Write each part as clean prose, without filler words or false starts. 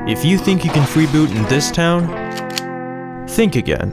If you think you can freeboot in this town, think again.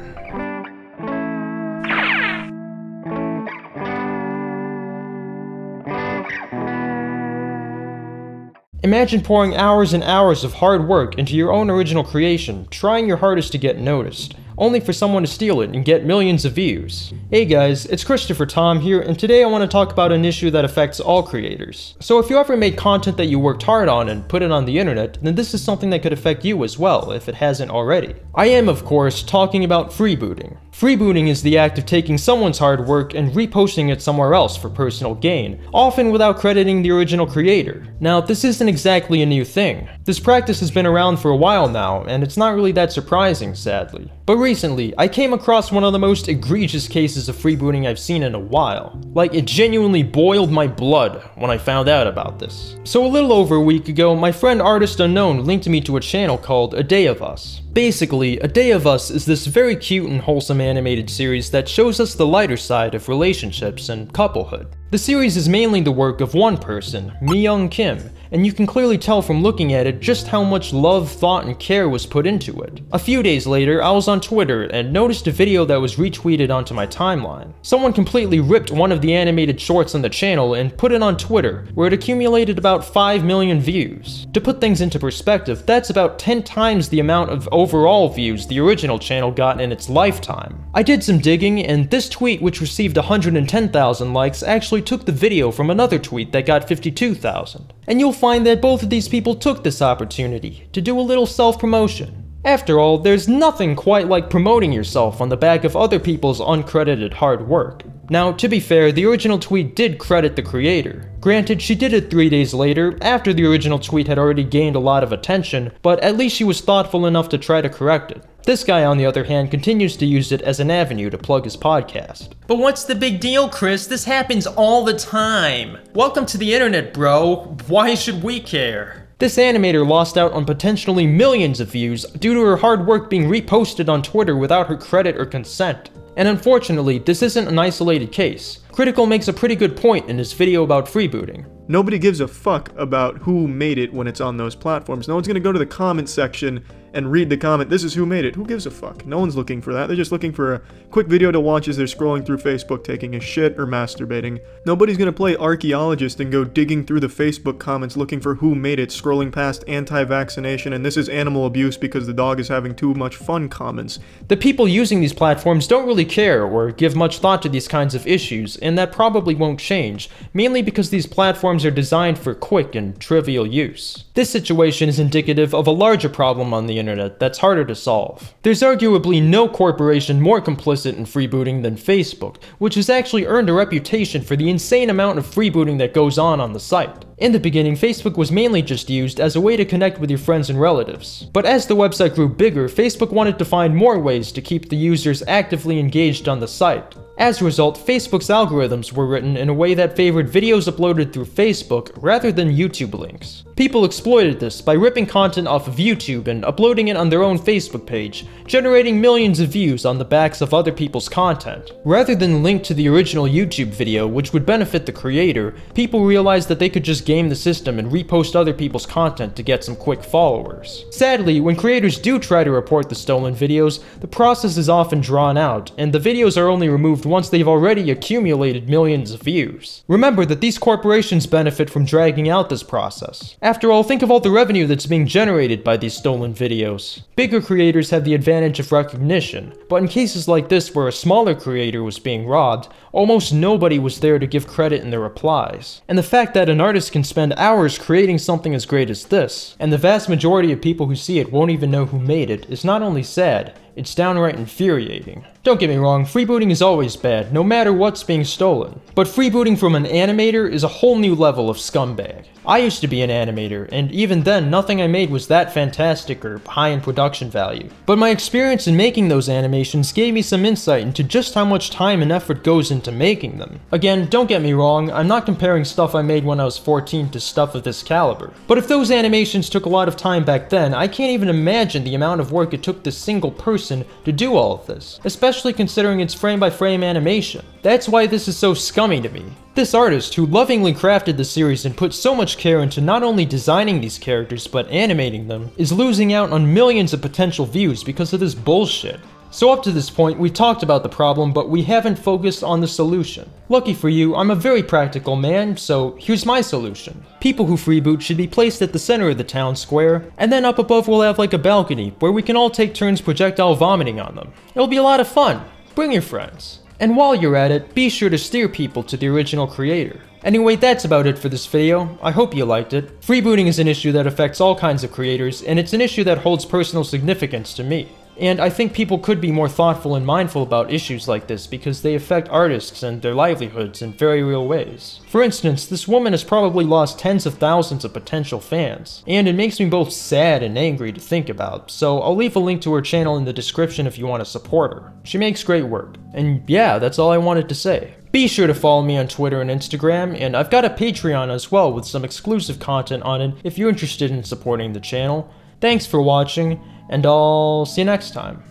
Imagine pouring hours and hours of hard work into your own original creation, trying your hardest to get noticed, only for someone to steal it and get millions of views. Hey guys, it's Christopher Tom here, and today I want to talk about an issue that affects all creators. So if you ever made content that you worked hard on and put it on the internet, then this is something that could affect you as well, if it hasn't already. I am, of course, talking about freebooting. Freebooting is the act of taking someone's hard work and reposting it somewhere else for personal gain, often without crediting the original creator. Now, this isn't exactly a new thing. This practice has been around for a while now, and it's not really that surprising, sadly. But recently, I came across one of the most egregious cases of freebooting I've seen in a while. Like, it genuinely boiled my blood when I found out about this. So a little over a week ago, my friend Artist Unknown linked me to a channel called A Day of Us. Basically, A Day of Us is this very cute and wholesome animated series that shows us the lighter side of relationships and couplehood. The series is mainly the work of one person, Mi-young Kim, and you can clearly tell from looking at it just how much love, thought, and care was put into it. A few days later, I was on Twitter and noticed a video that was retweeted onto my timeline. Someone completely ripped one of the animated shorts on the channel and put it on Twitter, where it accumulated about 5 million views. To put things into perspective, that's about 10 times the amount of overall views the original channel got in its lifetime. I did some digging, and this tweet, which received 110,000 likes, actually took the video from another tweet that got 52,000. And you'll find that both of these people took this opportunity to do a little self-promotion. After all, there's nothing quite like promoting yourself on the back of other people's uncredited hard work. Now, to be fair, the original tweet did credit the creator. Granted, she did it 3 days later, after the original tweet had already gained a lot of attention, but at least she was thoughtful enough to try to correct it. This guy, on the other hand, continues to use it as an avenue to plug his podcast. But what's the big deal, Chris? This happens all the time. Welcome to the internet, bro. Why should we care? This animator lost out on potentially millions of views due to her hard work being reposted on Twitter without her credit or consent. And unfortunately, this isn't an isolated case. Critical makes a pretty good point in his video about freebooting. Nobody gives a fuck about who made it when it's on those platforms. No one's gonna go to the comment section and read the comment, this is who made it. Who gives a fuck? No one's looking for that. They're just looking for a quick video to watch as they're scrolling through Facebook taking a shit or masturbating. Nobody's gonna play archaeologist and go digging through the Facebook comments looking for who made it, scrolling past anti-vaccination and this is animal abuse because the dog is having too much fun comments. The people using these platforms don't really care or give much thought to these kinds of issues, and that probably won't change, mainly because these platforms are designed for quick and trivial use. This situation is indicative of a larger problem on the internet that's harder to solve. There's arguably no corporation more complicit in freebooting than Facebook, which has actually earned a reputation for the insane amount of freebooting that goes on the site. In the beginning, Facebook was mainly just used as a way to connect with your friends and relatives. But as the website grew bigger, Facebook wanted to find more ways to keep the users actively engaged on the site. As a result, Facebook's algorithms were written in a way that favored videos uploaded through Facebook rather than YouTube links. People exploited this by ripping content off of YouTube and uploading it on their own Facebook page, generating millions of views on the backs of other people's content. Rather than link to the original YouTube video, which would benefit the creator, people realized that they could just game the system and repost other people's content to get some quick followers. Sadly, when creators do try to report the stolen videos, the process is often drawn out, and the videos are only removed once they've already accumulated millions of views. Remember that these corporations benefit from dragging out this process. After all, think of all the revenue that's being generated by these stolen videos. Bigger creators have the advantage of recognition, but in cases like this where a smaller creator was being robbed, almost nobody was there to give credit in their replies. And the fact that an artist can spend hours creating something as great as this, and the vast majority of people who see it won't even know who made it, is not only sad, it's downright infuriating. Don't get me wrong, freebooting is always bad, no matter what's being stolen. But freebooting from an animator is a whole new level of scumbag. I used to be an animator, and even then, nothing I made was that fantastic or high in production value. But my experience in making those animations gave me some insight into just how much time and effort goes into making them. Again, don't get me wrong, I'm not comparing stuff I made when I was 14 to stuff of this caliber. But if those animations took a lot of time back then, I can't even imagine the amount of work it took this single person person to do all of this, especially considering it's frame-by-frame animation. That's why this is so scummy to me. This artist, who lovingly crafted the series and put so much care into not only designing these characters but animating them, is losing out on millions of potential views because of this bullshit. So up to this point, we've talked about the problem, but we haven't focused on the solution. Lucky for you, I'm a very practical man, so here's my solution. People who freeboot should be placed at the center of the town square, and then up above we'll have like a balcony, where we can all take turns projectile vomiting on them. It'll be a lot of fun. Bring your friends. And while you're at it, be sure to steer people to the original creator. Anyway, that's about it for this video. I hope you liked it. Freebooting is an issue that affects all kinds of creators, and it's an issue that holds personal significance to me. And I think people could be more thoughtful and mindful about issues like this because they affect artists and their livelihoods in very real ways. For instance, this woman has probably lost tens of thousands of potential fans, and it makes me both sad and angry to think about, so I'll leave a link to her channel in the description if you want to support her. She makes great work. And yeah, that's all I wanted to say. Be sure to follow me on Twitter and Instagram, and I've got a Patreon as well with some exclusive content on it if you're interested in supporting the channel. Thanks for watching, and I'll see you next time.